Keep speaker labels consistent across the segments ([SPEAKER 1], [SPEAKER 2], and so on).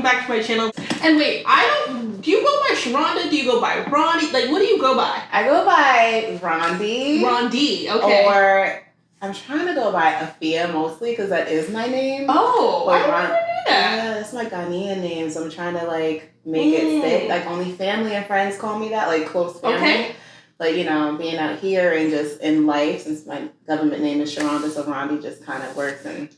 [SPEAKER 1] back to my channel. And wait, do you go by Sharonda? Do you go by Rondi? Like, what do you go by?
[SPEAKER 2] I go by Rondi.
[SPEAKER 1] Rondi, okay.
[SPEAKER 2] Or I'm trying to go by Afia mostly because that is my name.
[SPEAKER 1] Oh, I never knew that.
[SPEAKER 2] Yeah, that's my Ghanaian name, so I'm trying to like make it stick. Like only family and friends call me that, like close family.
[SPEAKER 1] Okay.
[SPEAKER 2] But you know, being out here and just in life, since my government name is Sharonda, so Rondi just kind of works, and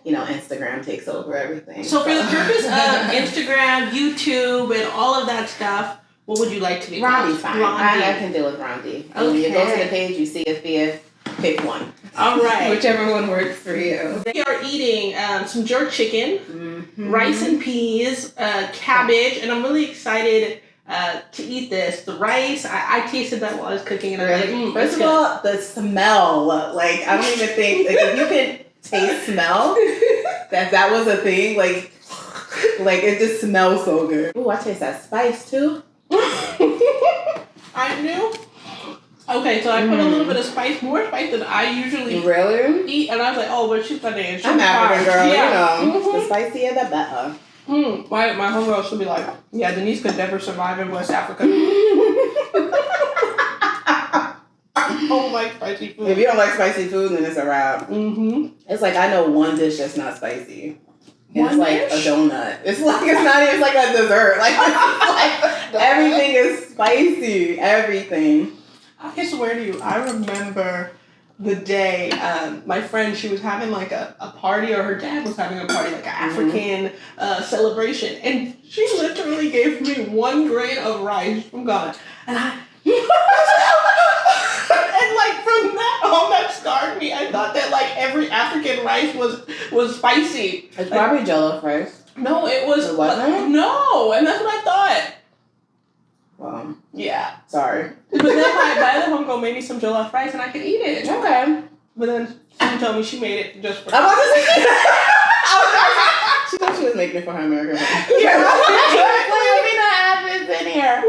[SPEAKER 2] you know, Instagram takes over everything.
[SPEAKER 1] So for the purpose of Instagram, YouTube, and all of that stuff, what would you like to be?
[SPEAKER 2] Rondi's fine.
[SPEAKER 1] Rondi.
[SPEAKER 2] I can deal with Rondi. Okay. When you go to the page, you see Afia, pick one.
[SPEAKER 1] All right.
[SPEAKER 2] Whichever one works for you.
[SPEAKER 1] We are eating some jerk chicken, rice and peas, cabbage, and I'm really excited to eat this. The rice, I tasted that while I was cooking, and I was like,
[SPEAKER 2] First of all, the smell. Like, I don't even think, like, if you can taste smell, that was a thing, like it just smells so good. Ooh, I taste that spice, too.
[SPEAKER 1] I knew. Okay, so I put a little bit of spice, more spice than I usually eat, and I was like, oh, but she's funny. And
[SPEAKER 2] I'm African girl, you know. The spicier, the better.
[SPEAKER 1] My homegirl should be like, yeah, Denyse could never survive in West Africa. I don't like spicy food.
[SPEAKER 2] If you don't like spicy food, then it's a wrap. It's like, I know one dish that's not spicy. And it's like a donut. It's like it's like a dessert. Like everything is spicy. Everything.
[SPEAKER 1] I swear to you, I remember the day my friend, she was having like a party, or her dad was having a party, like an African celebration, and she literally gave me 1 grain of rice from Ghana, and and like from that on, that scarred me. I thought that like every African rice was spicy.
[SPEAKER 2] It's probably jollof rice.
[SPEAKER 1] No, it was.
[SPEAKER 2] It wasn't?
[SPEAKER 1] No, and that's what I thought.
[SPEAKER 2] Well,
[SPEAKER 1] yeah.
[SPEAKER 2] Sorry.
[SPEAKER 1] But then my other homegirl made me some jollof rice, and I could eat it.
[SPEAKER 2] Okay.
[SPEAKER 1] But then she told me she made it just for.
[SPEAKER 2] I was she thought she was making it for her American.
[SPEAKER 1] Yeah.
[SPEAKER 2] What in here?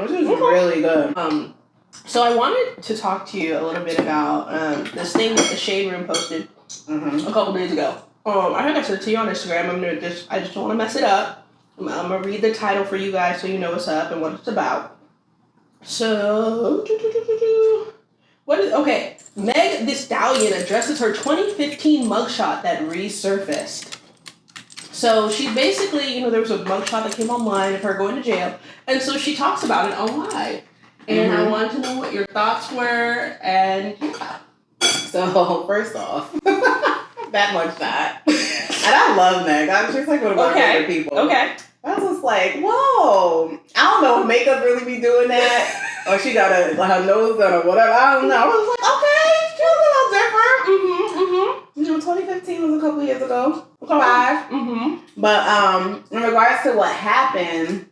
[SPEAKER 2] This is really good.
[SPEAKER 1] So I wanted to talk to you a little bit about this thing that the Shade Room posted a couple days ago. I think I said it to you on Instagram. I just don't want to mess it up. I'm gonna read the title for you guys so you know what's up and what it's about. So, okay. Meg Thee Stallion addresses her 2015 mugshot that resurfaced. So she basically, there was a mugshot that came online of her going to jail, and so she talks about it on live. And I wanted to know what your thoughts were, and
[SPEAKER 2] So, first off, that mugshot. And I love Meg. She's like one of my favorite people. Okay. I was just like, whoa. I don't know if makeup really be doing that, or she got her nose done or whatever. I don't know. I was like, okay, she was a little different. 2015 was a couple years ago. 5. But in regards to what happened,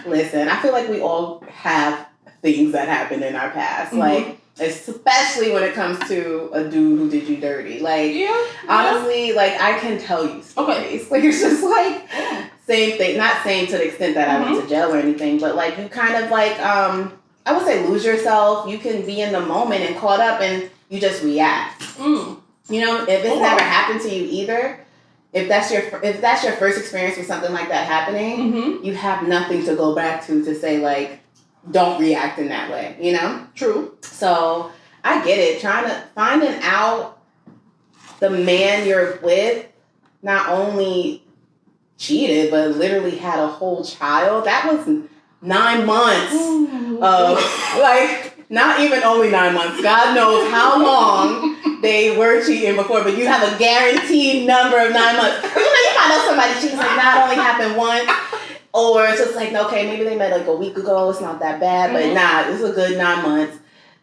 [SPEAKER 2] listen, I feel like we all have things that happened in our past. Like, especially when it comes to a dude who did you dirty. Like, honestly, like, I can tell you stories. Like, it's just like, same thing. Not same to the extent that I went to jail or anything, but like, you kind of like, I would say lose yourself. You can be in the moment and caught up and you just react. You know, if it's never happened to you either, if that's your first experience with something like that happening, you have nothing to go back to say like, don't react in that way, you know? True. So I get it. Finding out the man you're with not only cheated, but literally had a whole child. That was 9 months of, like, not even only 9 months. God knows how long they were cheating before, but you have a guaranteed number of 9 months. You find out somebody cheats, like, not only happened once, or it's just like, okay, maybe they met like a week ago, it's not that bad, but nah, it's a good 9 months.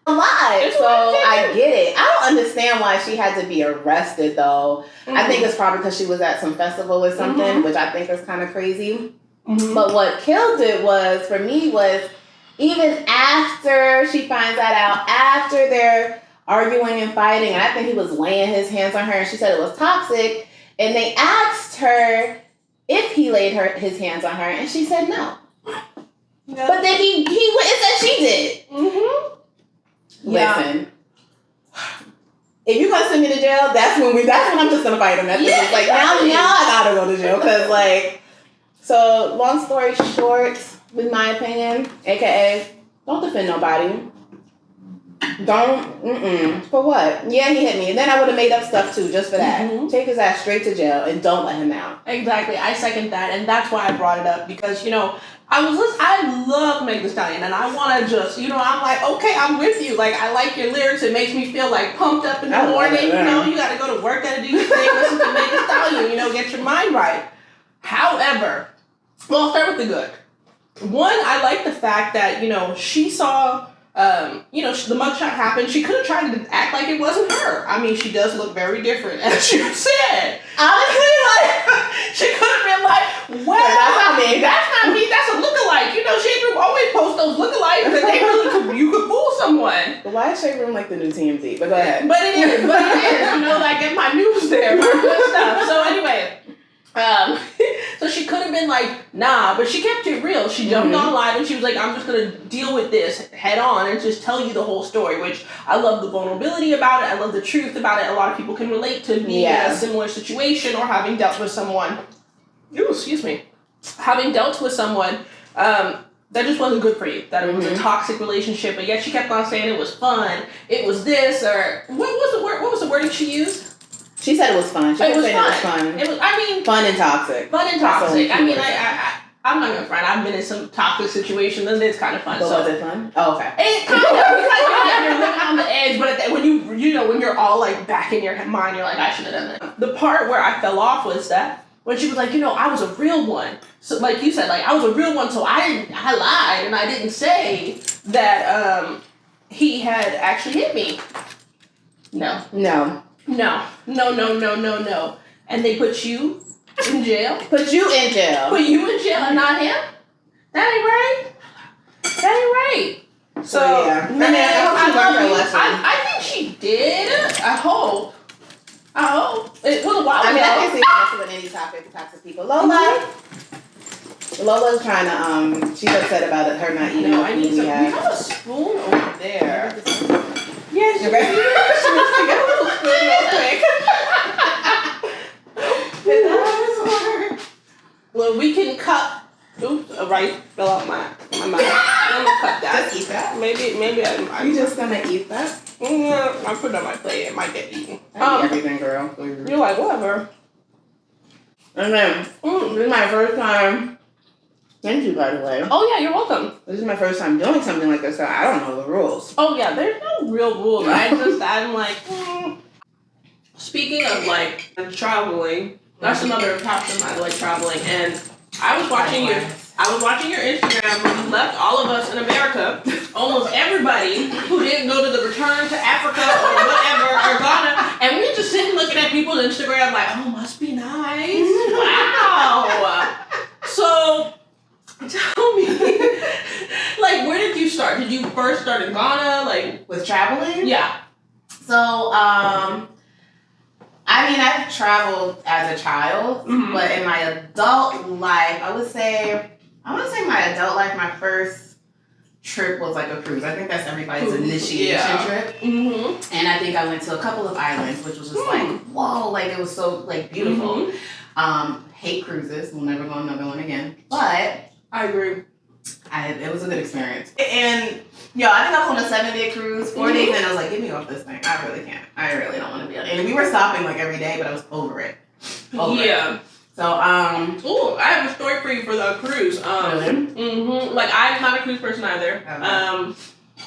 [SPEAKER 2] Alive, so I get it. I don't understand why she had to be arrested though. I think it's probably because she was at some festival or something, which I think is kind of crazy. But what killed it for me was even after she finds that out, after they're arguing and fighting, and I think he was laying his hands on her, and she said it was toxic, and they asked her if he laid his hands on her, and she said no. But then he went and said she did. Listen, if you gonna send me to jail, that's when I'm just gonna fight him. That's
[SPEAKER 1] Yeah,
[SPEAKER 2] like
[SPEAKER 1] exactly.
[SPEAKER 2] now I gotta go to jail because like. So long story short, with my opinion, aka don't defend nobody. Don't. For what? Yeah, he hit me, and then I would have made up stuff too just for that.
[SPEAKER 1] Mhm.
[SPEAKER 2] Take his ass straight to jail and don't let him out.
[SPEAKER 1] Exactly. I second that, and that's why I brought it up because I love Meg Thee Stallion, and I want to just I'm like, okay, I'm with you. Like I like your lyrics. It makes me feel like pumped up in the morning. You got to go to work, got to do your thing, listen to Meg Thee Stallion. Get your mind right. However, well, I'll start with the good. One, I like the fact that she saw. The mugshot happened. She could have tried to act like it wasn't her. I mean, she does look very different, as you said.
[SPEAKER 2] Honestly, like
[SPEAKER 1] she could have been like, well,
[SPEAKER 2] that's not me.
[SPEAKER 1] That's a lookalike. Shade Room always post those lookalikes that they really you could fool someone.
[SPEAKER 2] But why is Shade Room like the new TMZ? But go ahead.
[SPEAKER 1] But it is. I get my news there, my good stuff. So anyway. So she could have been like, nah, but she kept it real. She jumped on live and she was like, I'm just going to deal with this head on and just tell you the whole story, which I love the vulnerability about it. I love the truth about it. A lot of people can relate to being in a similar situation or having dealt with someone. Having dealt with someone that just wasn't good for you. That it was a toxic relationship, but yet she kept on saying it was fun. It was this or what was the wording she used?
[SPEAKER 2] She said it was fun. She said it was fun.
[SPEAKER 1] It was,
[SPEAKER 2] fun and toxic.
[SPEAKER 1] Fun and toxic. I mean, I'm not gonna front. I've been in some toxic situations, and it's kind of fun.
[SPEAKER 2] So was it fun? Oh, okay.
[SPEAKER 1] It kind of you're living on the edge, but when you're all like back in your mind, you're like, I should have done that. The part where I fell off was that when she was like, I was a real one. So like you said, like I was a real one, so I lied and I didn't say that he had actually hit me. No. And they put you in jail?
[SPEAKER 2] Put you in jail
[SPEAKER 1] and not him? That ain't right. So,
[SPEAKER 2] yeah.
[SPEAKER 1] I think she did. I hope. It was a while ago.
[SPEAKER 2] I can see this with any toxic people. Lola's trying to, she's upset about it, her not eating the food we have.
[SPEAKER 1] We have a spoon over there.
[SPEAKER 2] Yes, you're ready. She wants to get a little spoon real quick.
[SPEAKER 1] Well, we can cut. Oops, a rice fell out my mouth. I'm gonna cut that.
[SPEAKER 2] Just eat that.
[SPEAKER 1] Maybe I'm.
[SPEAKER 2] You just gonna eat that?
[SPEAKER 1] Yeah, I put it on my plate. It might get eaten.
[SPEAKER 2] I eat everything, girl.
[SPEAKER 1] You're like whatever.
[SPEAKER 2] And then this is my first time. Thank you, by the way.
[SPEAKER 1] Oh yeah, you're welcome.
[SPEAKER 2] This is my first time doing something like this, so I don't know the rules.
[SPEAKER 1] Oh yeah, there's no real rules. I'm like. Speaking of like traveling, that's another passion of mine, like traveling. And I was watching your Instagram when you left all of us in America, almost everybody who didn't go to the return to Africa or whatever or Ghana, and we were just sitting looking at people's Instagram like, oh, must be nice. Wow. So tell me, like, where did you start? Did you first start in Ghana, like
[SPEAKER 2] with traveling?
[SPEAKER 1] Yeah.
[SPEAKER 2] So, I mean, I've traveled as a child, but in my adult life, I would say my adult life, my first trip was like a cruise. I think that's everybody's initiation trip. Mm-hmm. And I think I went to a couple of islands, which was just like, whoa, like it was so like beautiful. Hate cruises. We'll never go on another one again. But
[SPEAKER 1] I agree.
[SPEAKER 2] It was a good experience. And I think I was on a 7-day cruise, 4 days, and I was like, get me off this thing. I really can't. I really don't want to be on it. And we were stopping like every day, but I was over it. It. So,
[SPEAKER 1] ooh, I have a story for you for the cruise.
[SPEAKER 2] Really?
[SPEAKER 1] Like, I'm not a cruise person either.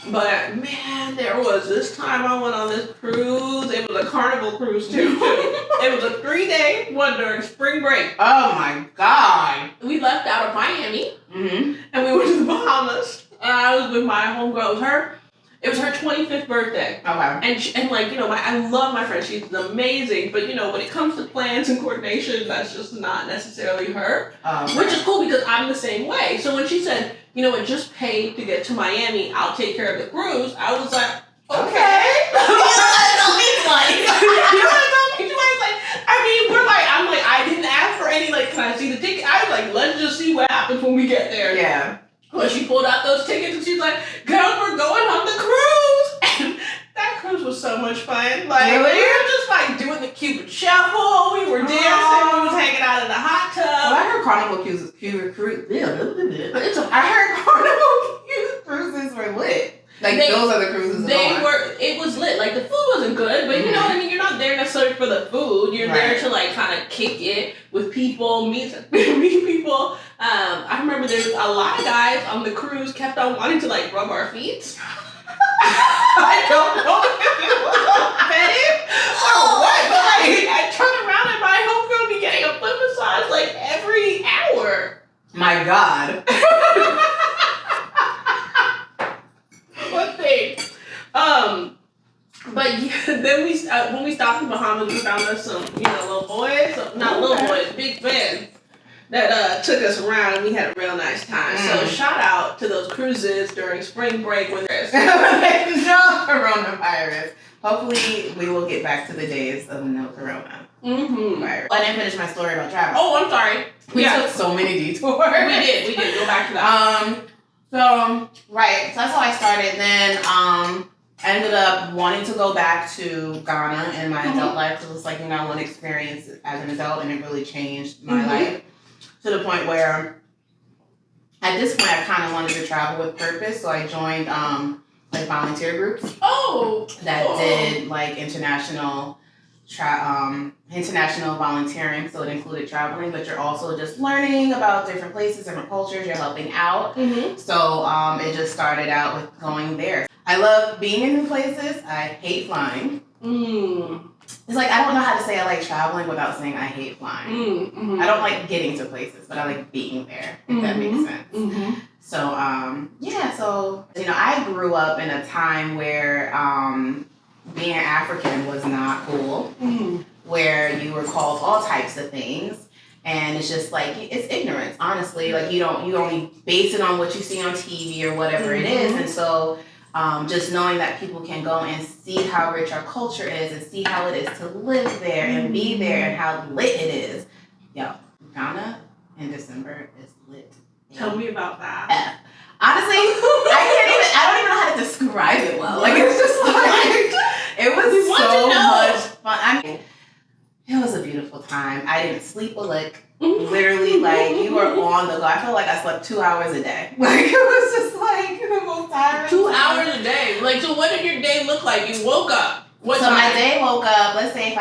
[SPEAKER 1] But, man, there was this time I went on this cruise. It was a Carnival cruise, too. It was a 3-day one during spring break.
[SPEAKER 2] Oh, my God.
[SPEAKER 1] We left out of Miami, and we went to the Bahamas. I was with my homegirl. It was her 25th birthday.
[SPEAKER 2] Okay.
[SPEAKER 1] And like, I love my friend. She's amazing. But, when it comes to plans and coordination, that's just not necessarily her. Which is cool because I'm the same way. So when she said, just pay to get to Miami, I'll take care of the cruise, I was like, okay. I'm like, I didn't ask for any, like, can I see the ticket? I was like, let's just see what happens when we get there.
[SPEAKER 2] Yeah.
[SPEAKER 1] When she pulled out those tickets and she's like, girl, we're going on the cruise. And that cruise was so much fun. Like,
[SPEAKER 2] really?
[SPEAKER 1] we were just like doing the Cuban shuffle. We were dancing. We was hanging out in the hot tub.
[SPEAKER 2] Well, I heard Carnival Cruises. I heard Carnival Cruises were lit. Like those are the cruises.
[SPEAKER 1] It was lit. Like the food wasn't good, but you know what I mean. You're not there necessarily for the food. You're there to like kind of kick it with people, meet people. I remember there was a lot of guys on the cruise kept on wanting to like rub our feet. I don't know if it was a fetish or what, but like I turn around and my homegirl be getting a foot massage like every hour.
[SPEAKER 2] My God.
[SPEAKER 1] What thing? But yeah, then when we stopped in Bahamas, we found us some, little boys, boys, big men that took us around, and we had a real nice time. So shout out to those cruises during spring break when there's
[SPEAKER 2] no coronavirus. Hopefully, we will get back to the days of no corona. Virus. I didn't finish my story about travel.
[SPEAKER 1] Oh, I'm sorry.
[SPEAKER 2] We took so many detours.
[SPEAKER 1] We did. Go back to that.
[SPEAKER 2] So that's how I started. Then I ended up wanting to go back to Ghana in my adult life because it was like, I want to experience it as an adult, and it really changed my life to the point where at this point I kind of wanted to travel with purpose. So I joined like volunteer groups that did like international volunteering, so it included traveling, but you're also just learning about different places, different cultures, you're helping out. So it just started out with going there. I love being in new places. I hate flying. It's like, I don't know how to say I like traveling without saying I hate flying. I don't like getting to places, but I like being there, if that makes sense. So, I grew up in a time where being an African was not cool, where you were called all types of things, and it's just like, it's ignorance, honestly. Like, you only base it on what you see on TV or whatever it is, and so just knowing that people can go and see how rich our culture is and see how it is to live there and be there and how lit it is. Yo, Ghana in December is lit.
[SPEAKER 1] Tell me about that.
[SPEAKER 2] Honestly, I don't even know how to describe it well. Like, it's just like, it was so much fun. I mean, it was a beautiful time. I didn't sleep a lick. Literally, like, you were on the go. I felt like I slept 2 hours a day. Like, it was just like the most tiring.
[SPEAKER 1] 2 hours a day? Like, so what did your day look like? You woke up. What time?
[SPEAKER 2] My day woke up, let's say if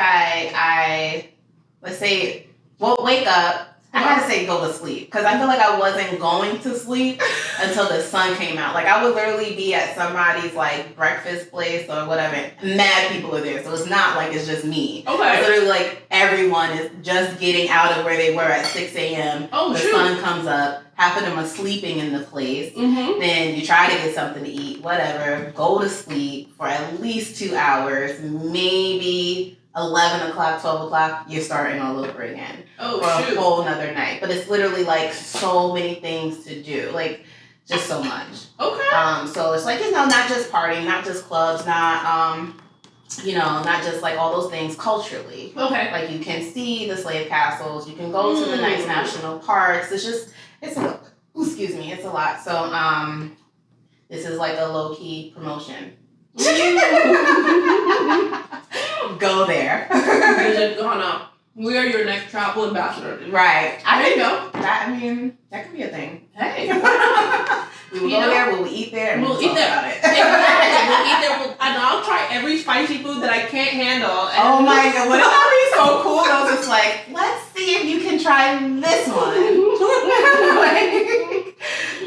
[SPEAKER 2] wake up, I had to say go to sleep because I feel like I wasn't going to sleep until the sun came out. Like, I would literally be at somebody's like breakfast place or whatever. Mad people are there, so it's not like it's just me.
[SPEAKER 1] Okay.
[SPEAKER 2] It's literally like everyone is just getting out of where they were at 6 a.m. The sun comes up. Half of them are sleeping in the place. Then you try to get something to eat, whatever. Go to sleep for at least 2 hours, maybe 11 o'clock, 12 o'clock, you're starting all over again. For a whole nother night. But it's literally like so many things to do. Like, just so much. Okay. So it's like, not just partying, not just clubs, not just like all those things culturally. Okay. Like, you can see the slave castles, you can go to the nice national parks. It's a lot. It's a lot. So, this is like a low-key promotion. Go there. We are your next travel ambassador. Right. I didn't know. That could be a thing. Hey. We will go there, we'll eat there, and we'll eat there. About it.
[SPEAKER 1] Exactly. We'll eat there. And I'll try every spicy food that I can't handle.
[SPEAKER 2] Oh my God. Wouldn't that be so cool? I was just like, let's see if you can try this one.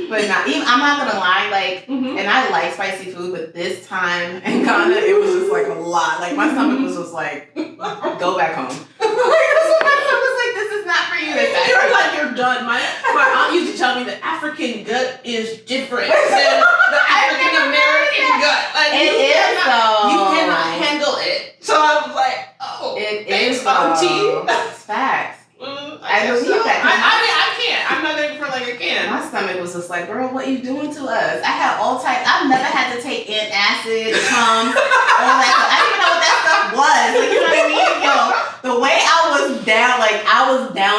[SPEAKER 2] But I'm not gonna lie, like, and I like spicy food, but this time in Ghana, it was just like a lot. Like, my stomach was just like, go back home. My stomach was like, this is not for you.
[SPEAKER 1] You're like, you're done. My aunt used to tell me that African gut is different than the African American gut. Like, you cannot handle it. So I was like, thanks, Auntie.
[SPEAKER 2] It's facts.
[SPEAKER 1] I believe that. I can't. I'm not even for like a can.
[SPEAKER 2] My stomach was just like, girl, what are you doing to us? I had all types. I've never had to take antacid, Tums, all that stuff. I didn't even know what that stuff was. Like, you know what I mean? Yo, the way I was down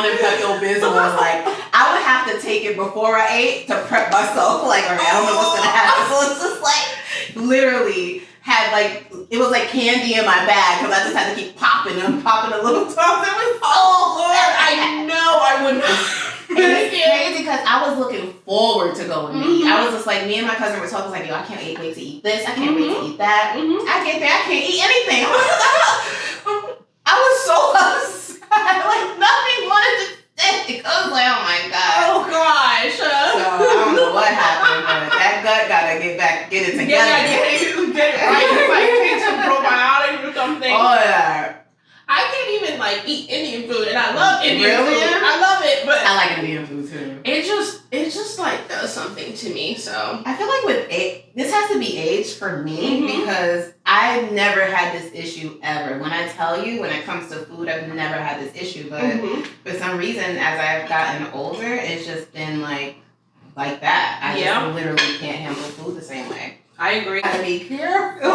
[SPEAKER 2] in Pepto-Bismol was like, I would have to take it before I ate to prep myself. Like, all right, I don't know what's gonna happen. So it's just like, literally, had like, it was like candy in my bag because I just had to keep popping them, popping the little tubs. It was
[SPEAKER 1] oh Lord, I know I would not.
[SPEAKER 2] And it's crazy because I was looking forward to going to eat. I was just like, me and my cousin were talking like, yo, I can't wait to eat this. I can't wait to eat that. I get there, I can't eat anything. I was so upset. Like nothing wanted to stick. I was like, oh my God.
[SPEAKER 1] Oh gosh.
[SPEAKER 2] So I don't know what happened, but that gut gotta get it together.
[SPEAKER 1] Get it right. It's like take some probiotics or something.
[SPEAKER 2] Oh yeah.
[SPEAKER 1] I can't even like eat Indian food, and I love Indian
[SPEAKER 2] Really?
[SPEAKER 1] food. I love it, but
[SPEAKER 2] I like Indian food too.
[SPEAKER 1] it just like does something to me. So
[SPEAKER 2] I feel like with this has to be age for me because I've never had this issue ever. When I tell you, when it comes to food, I've never had this issue, but for some reason, as I've gotten older, it's just been like that. I just literally can't handle food the same way.
[SPEAKER 1] I agree.
[SPEAKER 2] Gotta be careful.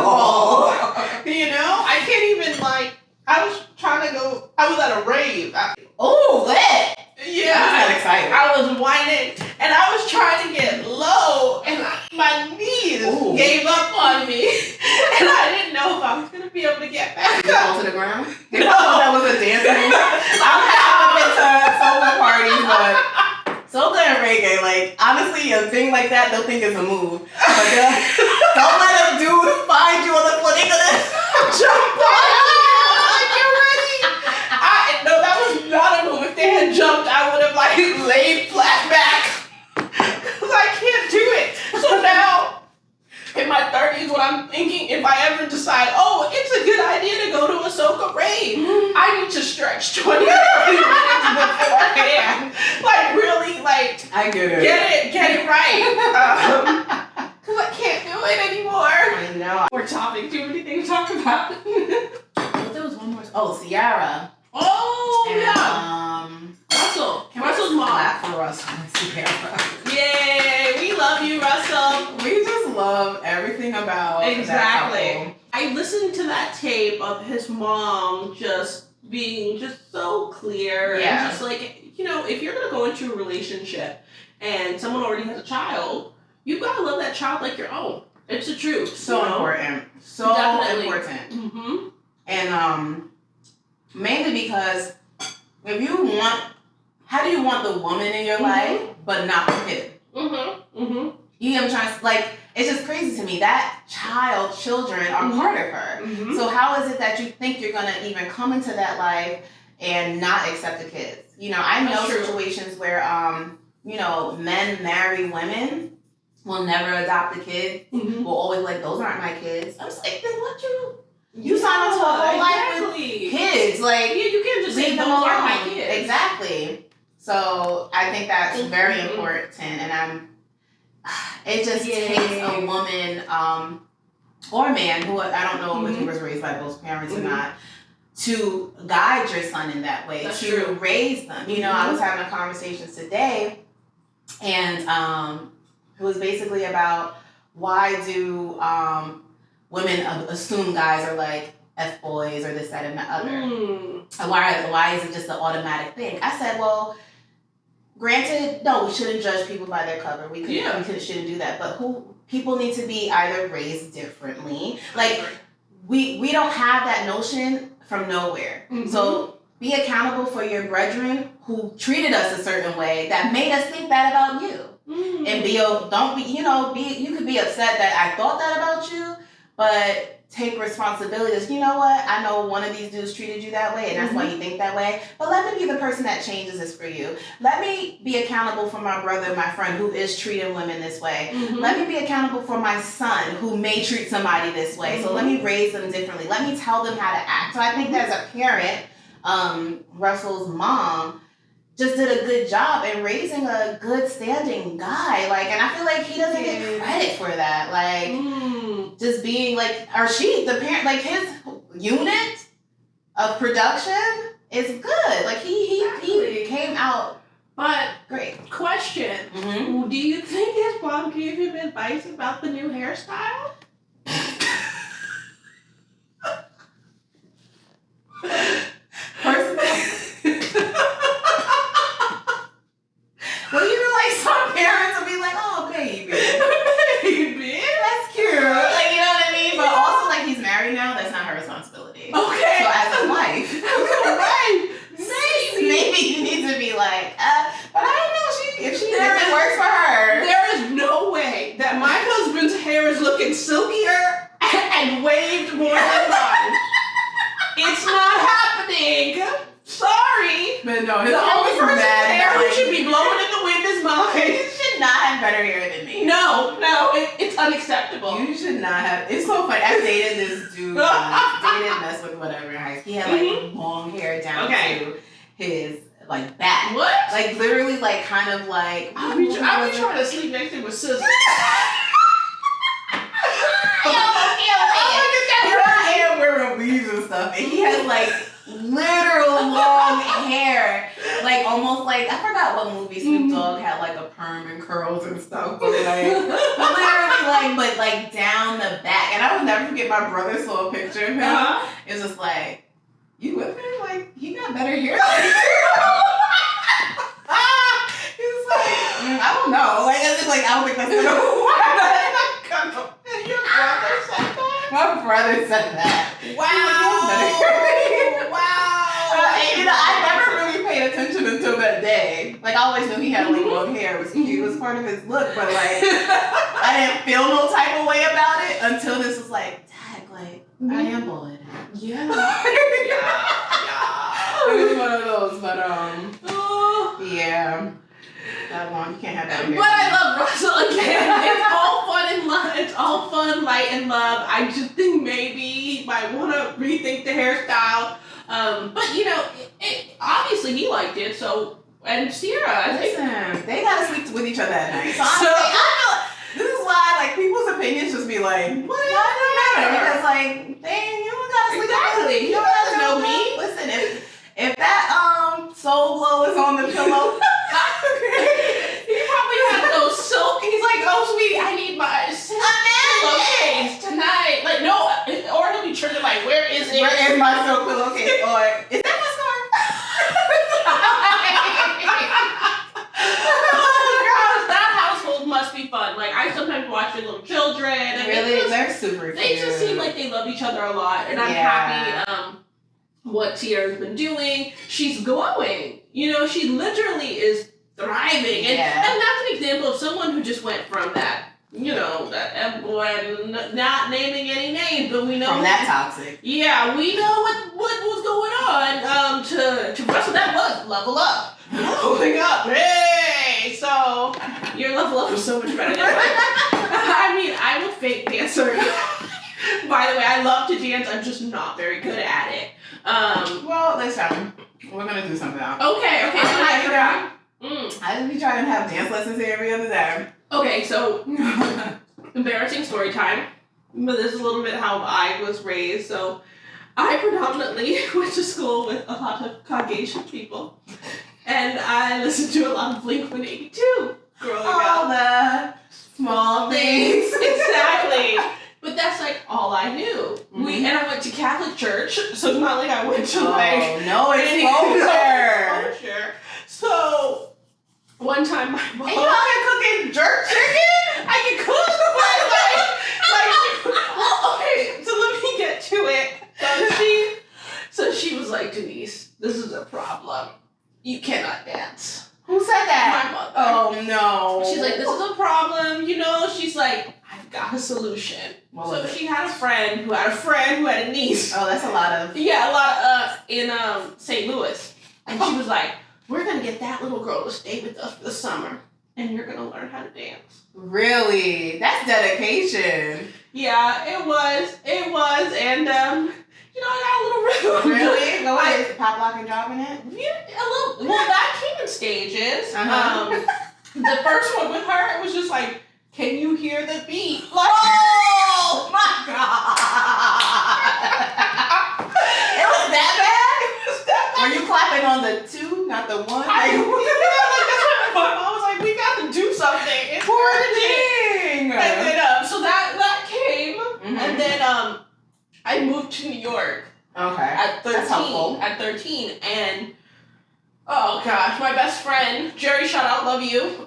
[SPEAKER 1] You know, I can't even like. I was trying to go. I was at a rave.
[SPEAKER 2] Lit!
[SPEAKER 1] Yeah,
[SPEAKER 2] I was excited.
[SPEAKER 1] I was whining, and I was trying to get low, and my knees gave up on me, and I didn't know if I was gonna be able to get back
[SPEAKER 2] up to the ground. No, that was a dance move. I've been to sober parties, but soca and reggae, like honestly, a thing like that, they'll think it's a move. But don't let a dude find you on the floor. They gonna jump on.
[SPEAKER 1] No, that was not a move. If they had jumped, I would have like laid flat back. Cause I can't do it. So now, in my 30s, what I'm thinking, if I ever decide, oh, it's a good idea to go to a soca rave, I need to stretch 20 minutes beforehand. Like really, like
[SPEAKER 2] I get
[SPEAKER 1] it right. Cause I can't do it anymore.
[SPEAKER 2] I know.
[SPEAKER 1] More topic. Too many things to talk about.
[SPEAKER 2] There was one more. Oh, Ciara.
[SPEAKER 1] Oh,
[SPEAKER 2] and,
[SPEAKER 1] yeah. Russell. Russell's mom.
[SPEAKER 2] Clap for Russell and Ciara.
[SPEAKER 1] Yay. We love you, Russell.
[SPEAKER 2] We just love everything about that couple.
[SPEAKER 1] I listened to that tape of his mom just being just so clear.
[SPEAKER 2] Yeah.
[SPEAKER 1] And just like, you know, if you're going to go into a relationship and someone already has a child, you've got to love that child like your own. It's the truth.
[SPEAKER 2] So important. So important. And, mainly because if you want, how do you want the woman in your life, but not the kid? You know what I'm trying to, like, it's just crazy to me. That children are part of her. So how is it that you think you're going to even come into that life and not accept the kids? You know, I know situations where, you know, men marry women, will never adopt a kid, will always like, those aren't my kids. I was like, then what you sign up to a whole life with kids. Like,
[SPEAKER 1] you can't just
[SPEAKER 2] leave
[SPEAKER 1] say
[SPEAKER 2] them
[SPEAKER 1] those
[SPEAKER 2] alone.
[SPEAKER 1] are my kids.
[SPEAKER 2] Exactly. So I think that's very important, and it just takes a woman or a man who I don't know if he was raised by both parents or not to guide your son in that way, to raise them. You know, I was having a conversation today, and it was basically about why do women assume guys are like F-boys or this, that, and the other. And why is it just an automatic thing? I said, well, granted, no, we shouldn't judge people by their cover. We shouldn't do that. But people need to be either raised differently. Like, we don't have that notion from nowhere. So be accountable for your brethren who treated us a certain way that made us think that about you. And you could be upset that I thought that about you, but take responsibility. You know what? I know one of these dudes treated you that way, and that's why you think that way. But let me be the person that changes this for you. Let me be accountable for my brother, my friend, who is treating women this way. Let me be accountable for my son, who may treat somebody this way. So let me raise them differently. Let me tell them how to act. So I think that as a parent, Russell's mom just did a good job in raising a good standing guy. Like, and I feel like he doesn't get credit for that. Like, just being like, or she, the parent, like his unit of production is good. Like he came out
[SPEAKER 1] But
[SPEAKER 2] great.
[SPEAKER 1] Question: do you think his mom gave him advice about the new hairstyle?
[SPEAKER 2] Well, you know, like some parents will be like, "Oh, baby,
[SPEAKER 1] Baby,
[SPEAKER 2] that's cute." Like, you know what I mean? But also, like, but I don't know if it works for her.
[SPEAKER 1] There is no way that my husband's hair is looking silkier and waved more than mine. It's not happening. Sorry.
[SPEAKER 2] But no,
[SPEAKER 1] the only person's hair who should be blowing in the wind is mine.
[SPEAKER 2] You should not have better hair than me.
[SPEAKER 1] No, it's unacceptable.
[SPEAKER 2] You should not have. It's so funny. I dated this dude. Dated, mess with whatever in high school. He had like long hair down to his like back.
[SPEAKER 1] What?
[SPEAKER 2] Like literally, like kind of like.
[SPEAKER 1] I'll be trying to sleep next to him with scissors.
[SPEAKER 2] Wearing weaves and stuff, and he has like literal long hair, like almost like I forgot what movie Snoop Dogg had like a perm and curls and stuff, but like literally but like down the back. And I will never forget my brother saw a picture of him. It was just like, you with him? Like he got better hair. He was like, I don't know. Like I don't think that's gonna work.
[SPEAKER 1] Your brother said that?
[SPEAKER 2] My brother said that.
[SPEAKER 1] Wow.
[SPEAKER 2] And, I never really paid attention until that day. Like I always knew he had like long hair. It was cute. It was part of his look, but like I didn't feel no type of way about it until this was like, Dad, like I am bald.
[SPEAKER 1] Yeah.
[SPEAKER 2] It was one of those, but yeah. That one, you can't have that.
[SPEAKER 1] But I love Russell again. It's all fun and love. It's all fun, light, and love. I just think maybe he might want to rethink the hairstyle. But you know, obviously he liked it. So, and Sierra,
[SPEAKER 2] listen, they gotta sleep with each other at night. So I know this is why like people's opinions just be like, what doesn't matter? Because like, dang, you don't gotta sleep with me. You don't have to know me. Listen, if that soul glow is on the pillow.
[SPEAKER 1] He probably had those silk. He's like, oh sweetie, I need my pillowcase tonight. Like no, or he'll be triggered like, where is it?
[SPEAKER 2] Where is my silk pillowcase? Or is that my scarf?
[SPEAKER 1] Oh gosh, that household must be fun. Like I sometimes watch your little children. And
[SPEAKER 2] really, they're super cute.
[SPEAKER 1] They just seem like they love each other a lot, and I'm happy. What Sierra's been doing, she's glowing. You know, she literally is thriving. And that's an example of someone who just went from that, you know, that F-boy, not naming any names, but we know.
[SPEAKER 2] From that toxic.
[SPEAKER 1] Yeah, we know what was going on. To Russell, that was level up. Leveling up. Hey! So, your level up was so much better than mine. I mean, I'm a fake dancer. By the way, I love to dance. I'm just not very good at it.
[SPEAKER 2] Well, listen, we're gonna do something else.
[SPEAKER 1] Okay.
[SPEAKER 2] I forgot. I just be trying to have dance lessons here every other day.
[SPEAKER 1] Okay, so embarrassing story time. But this is a little bit how I was raised. So I predominantly went to school with a lot of Caucasian people, and I listened to a lot of Blink-182 growing up.
[SPEAKER 2] All the small things.
[SPEAKER 1] Exactly. But that's like all I knew. And I went to Catholic church, so it's not like I went to
[SPEAKER 2] no exposure.
[SPEAKER 1] So one time my mom.
[SPEAKER 2] And you out here cooking jerk chicken?
[SPEAKER 1] I can cook, but well, okay. So let me get to it. So she was like, Denyse, this is a problem. You cannot dance.
[SPEAKER 2] Who said that?
[SPEAKER 1] My mother.
[SPEAKER 2] Oh no.
[SPEAKER 1] She's like, this is a problem. You know, she's like, I've got a solution. So she had a friend who had a niece.
[SPEAKER 2] Oh, that's a lot of.
[SPEAKER 1] Yeah, a lot in St. Louis. And she was like, we're going to get that little girl to stay with us for the summer. And you're going to learn how to dance.
[SPEAKER 2] Really? That's dedication.
[SPEAKER 1] Yeah, it was. And, you know, I got a little rhythm.
[SPEAKER 2] Really? Go ahead. Pop, lock, and drop in it?
[SPEAKER 1] Yeah, a little. Well, that came in stages. The first one with her, it was just like, can you hear the beat? Like,
[SPEAKER 2] oh my God! It was that bad?
[SPEAKER 1] It was that bad.
[SPEAKER 2] Were you clapping on the 2, not the 1?
[SPEAKER 1] That's what my mom was like, we got to do something. It's
[SPEAKER 2] poor thing.
[SPEAKER 1] And then, so that came, and then I moved to New York.
[SPEAKER 2] Okay.
[SPEAKER 1] At 13.
[SPEAKER 2] That's helpful.
[SPEAKER 1] At 13, and Oh gosh, my best friend, Jerry, shout out, love you.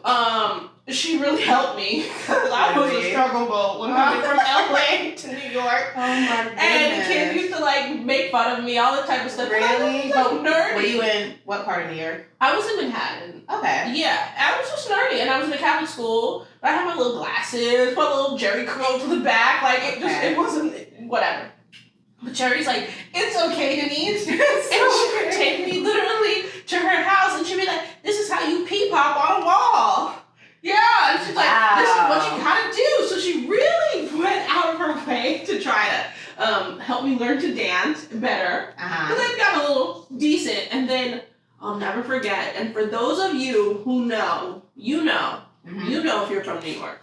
[SPEAKER 1] She really helped me because I was a struggle boat when coming from LA to New York.
[SPEAKER 2] Oh my goodness.
[SPEAKER 1] And the kids used to like make fun of me, all that type of stuff.
[SPEAKER 2] Really?
[SPEAKER 1] I was like, nerdy.
[SPEAKER 2] Were you in what part of New York?
[SPEAKER 1] I was in Manhattan.
[SPEAKER 2] Okay.
[SPEAKER 1] Yeah, I was just nerdy, and I was in a Catholic school. I had my little glasses, my little Jerry curl to the back, like it wasn't whatever. But Jerry's like, it's okay, Denyse. And she would take me literally to her house, and she'd be like, this is how you pee pop on a wall. Yeah, and she's like, this is what you gotta do. So she really went out of her way to try to help me learn to dance better. Because I've got a little decent, and then I'll never forget. And for those of you who know, you know if you're from New York,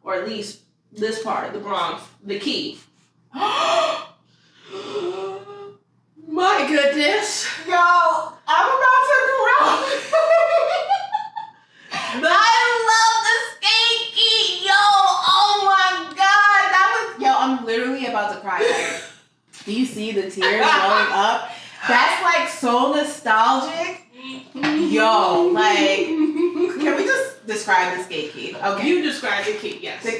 [SPEAKER 1] or at least this part of the Bronx, the Key. My goodness.
[SPEAKER 2] Yo, I'm about to cry. I love the skate key. Yo, oh my God. I'm literally about to cry. Like, do you see the tears welling up? That's like so nostalgic. Yo, like, can we just describe the skate key? Okay.
[SPEAKER 1] You describe the key, yes.
[SPEAKER 2] The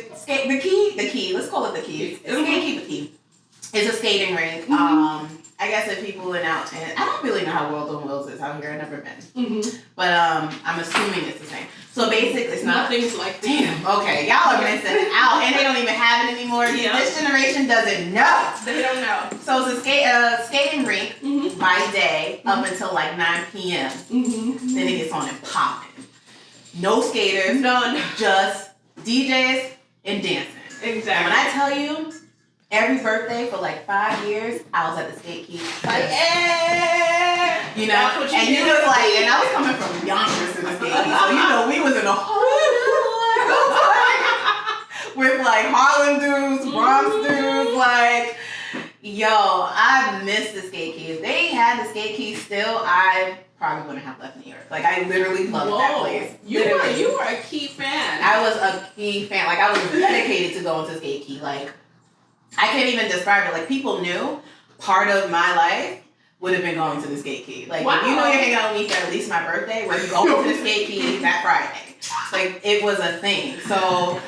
[SPEAKER 2] key. Let's call it the key. The key. It's a skating rink. I guess if people in out, and I don't really know how World on Wheels is out here. I've never been. But I'm assuming it's the same. So basically, it's not.
[SPEAKER 1] Nothing's like
[SPEAKER 2] damn. Okay, y'all are missing out, and they don't even have it anymore. Yeah. This generation doesn't know.
[SPEAKER 1] They don't know.
[SPEAKER 2] So it's a skating rink by day up until like 9 p.m. Then it gets on and popping. No skaters.
[SPEAKER 1] None.
[SPEAKER 2] Just DJs and dancing.
[SPEAKER 1] Exactly.
[SPEAKER 2] And when I tell you, every birthday for like 5 years, I was at the skate key.
[SPEAKER 1] Like, hey!
[SPEAKER 2] You know? And you was like, and I was coming from Yonkers to the skate key. So, you know, we was in a whole world. With like Harlem dudes, Bronx dudes, like, yo, I miss the skate key. If they had the skate key still, I probably wouldn't have left New York. Like, I literally loved that place.
[SPEAKER 1] You were a Key fan.
[SPEAKER 2] I was a Key fan. Like, I was dedicated to going to skate key. Like, I can't even describe it. Like, people knew part of my life would have been going to the skate key. Like, if you know you're hanging out with me for at least my birthday, we're going to the skate key that Friday. Like, it was a thing. So,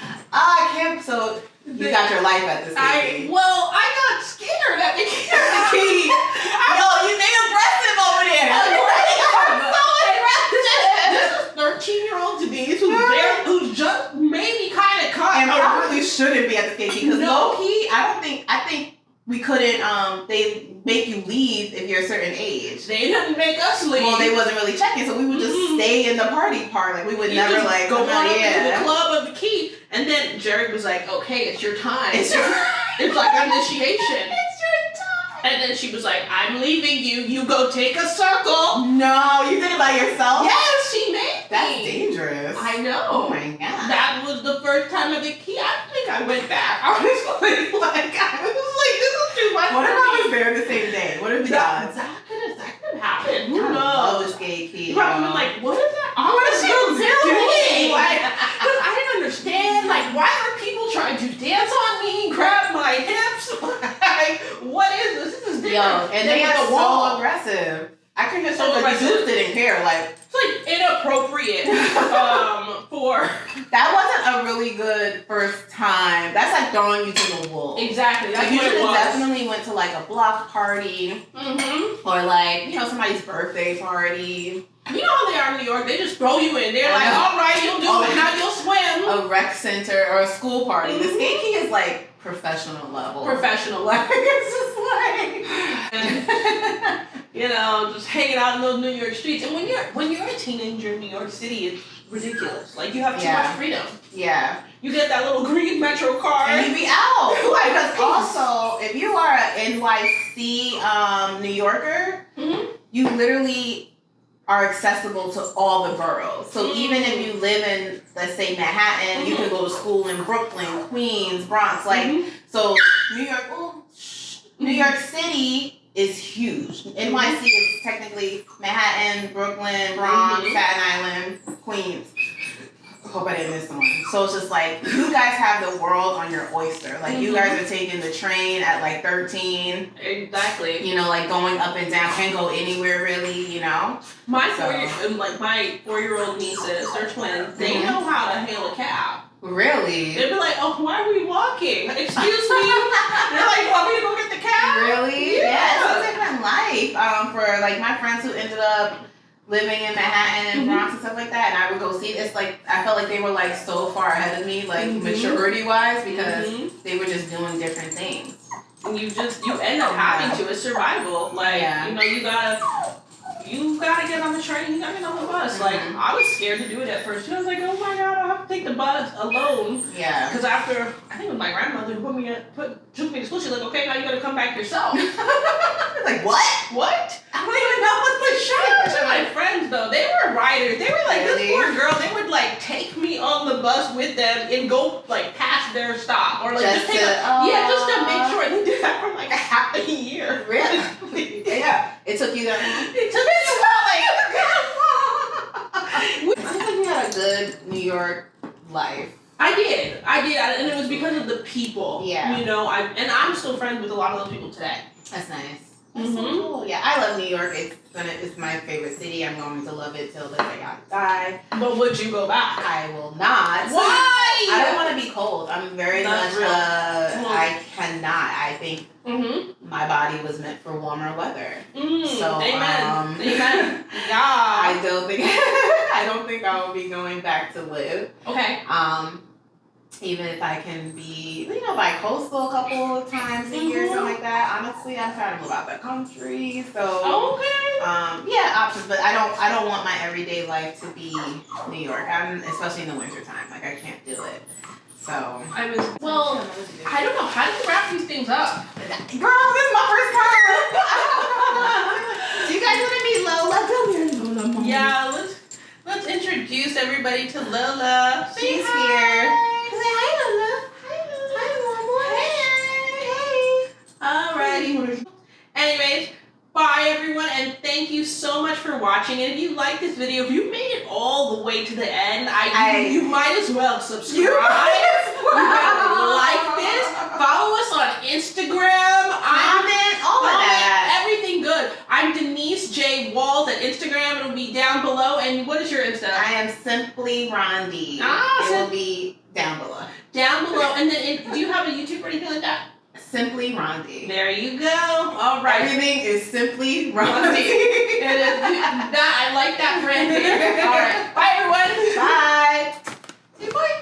[SPEAKER 2] so you got your life at the skate key.
[SPEAKER 1] Well, I got scared at the key.
[SPEAKER 2] Yo, you been aggressive over there. So aggressive.
[SPEAKER 1] This is 13-year-old Denyse who's just maybe kind of caught.
[SPEAKER 2] And probably shouldn't be at the skate key because low key, I think we couldn't. They make you leave if you're a certain age.
[SPEAKER 1] They didn't make us leave.
[SPEAKER 2] Well, they wasn't really checking, so we would just stay in the party part. Like we would never
[SPEAKER 1] just
[SPEAKER 2] like
[SPEAKER 1] go on to the club of the Key, and then Jared was like, "Okay, it's your time. It's like initiation.
[SPEAKER 2] It's your time."
[SPEAKER 1] And then she was like, "I'm leaving you. You go take a circle."
[SPEAKER 2] No, you did it by yourself.
[SPEAKER 1] Yes, she made me.
[SPEAKER 2] That's dangerous.
[SPEAKER 1] I know.
[SPEAKER 2] Oh my God.
[SPEAKER 1] That was the first time at the Key. I think I went back. Honestly, like I was like, this is too much.
[SPEAKER 2] What if I was there the same day? What are the odds?
[SPEAKER 1] That could happen. Who knows?
[SPEAKER 2] Love the skate key.
[SPEAKER 1] You probably been like, what is that? What is she doing? Like, I didn't understand. Like, why are people trying to dance on me, grab my hips? Like, what is this? This is different.
[SPEAKER 2] Yo, and they are so aggressive. I couldn't just so the dudes didn't care. Like,
[SPEAKER 1] it's like inappropriate for.
[SPEAKER 2] That wasn't a really good first time. That's like throwing you to the wolves.
[SPEAKER 1] Exactly. That's
[SPEAKER 2] like,
[SPEAKER 1] what it was.
[SPEAKER 2] Definitely went to like a block party. Or like, you know, somebody's birthday party.
[SPEAKER 1] You know how they are in New York. They just throw you in. They're like, all right, you'll do it. Now you'll swim.
[SPEAKER 2] A rec center or a school party. The skate key is like professional level.
[SPEAKER 1] Professional level.
[SPEAKER 2] It's just like...
[SPEAKER 1] And, you know, just hanging out in those New York streets. And when you're a teenager in New York City, it's ridiculous. Like, you have too much freedom.
[SPEAKER 2] Yeah.
[SPEAKER 1] You get that little green Metro card.
[SPEAKER 2] And you be out. Because also, if you are an NYC New Yorker, you literally are accessible to all the boroughs. So even if you live in, let's say, Manhattan, you can go to school in Brooklyn, Queens, Bronx. Like, so New York City is huge. NYC is technically Manhattan, Brooklyn, Bronx, Staten Island, Queens. hope I didn't miss one. So it's just like, you guys have the world on your oyster. Like, you guys are taking the train at like 13.
[SPEAKER 1] Exactly.
[SPEAKER 2] You know, like going up and down, can't go anywhere really, you know?
[SPEAKER 1] My 4-year-old nieces, they're twins, they know how to hail a cab.
[SPEAKER 2] Really?
[SPEAKER 1] They'd be like, oh, why are we walking? Excuse me? They're like, want me to go get the cab?
[SPEAKER 2] Really? Yeah, it's a different life. For like my friends who ended up living in Manhattan and Bronx and stuff like that, and I would go see it's like I felt like they were like so far ahead of me, like maturity wise, because they were just doing different things.
[SPEAKER 1] And you end up having to. It's survival. Like you gotta get on the train, you gotta get on the bus. Like, I was scared to do it at first. I was like, oh my god, I'll have to take the bus alone. Yeah. Because after, I think it was my grandmother who took me to school, she's like, okay, now you gotta come back yourself.
[SPEAKER 2] Like, what?
[SPEAKER 1] What?
[SPEAKER 2] I don't even know what the
[SPEAKER 1] Shout out to my friends, though. They were riders. They were like, this poor girl, they would like take me on the bus with them and go like past their stop. Or like just to make sure. They did that for like a half a year.
[SPEAKER 2] Really? Yeah. It took you that long?
[SPEAKER 1] It took me a while.
[SPEAKER 2] It seems like you had a good New York life.
[SPEAKER 1] I did, and it was because of the people.
[SPEAKER 2] Yeah.
[SPEAKER 1] You know, and I'm still friends with a lot of those people today.
[SPEAKER 2] That's nice. That's so cool. Yeah, I love New York. It's my favorite city. I'm going to love it till the day I die.
[SPEAKER 1] But would you go back?
[SPEAKER 2] I will not.
[SPEAKER 1] Why?
[SPEAKER 2] I don't want to be cold. I'm very much. I cannot. I think my body was meant for warmer weather. So
[SPEAKER 1] amen.
[SPEAKER 2] Amen.
[SPEAKER 1] Yeah.
[SPEAKER 2] I don't think I will be going back to live.
[SPEAKER 1] Okay.
[SPEAKER 2] Even if I can be, bi-coastal a couple of times a year, something like that. Honestly, I'm trying to move out the country. So options. But I don't want my everyday life to be New York. Especially in the wintertime. Like, I can't do it. So
[SPEAKER 1] I don't know. How do you wrap these things up?
[SPEAKER 2] Girl, this is my first time. Do you guys want to meet Lola? Come here, Lola. Mom.
[SPEAKER 1] Yeah, let's introduce everybody to Lola.
[SPEAKER 2] She's here. Say hi, Lola. Hi,
[SPEAKER 1] Alrighty. Anyways, bye everyone, and thank you so much for watching. And if you like this video, if you made it all the way to the end, you might as well subscribe. You like this. Follow us on Instagram.
[SPEAKER 2] Comment, all of that.
[SPEAKER 1] Everything good. I'm Denyse J. Walls at Instagram. It'll be down below. And what is your Insta?
[SPEAKER 2] I am Simply Rondi. It will be down below.
[SPEAKER 1] Down below. And then do you have a YouTube or anything like that?
[SPEAKER 2] Simply Rondi.
[SPEAKER 1] There you go. All right.
[SPEAKER 2] Everything is Simply Rondi.
[SPEAKER 1] It is. I like that branding. All right. Bye, everyone.
[SPEAKER 2] Bye. Say bye.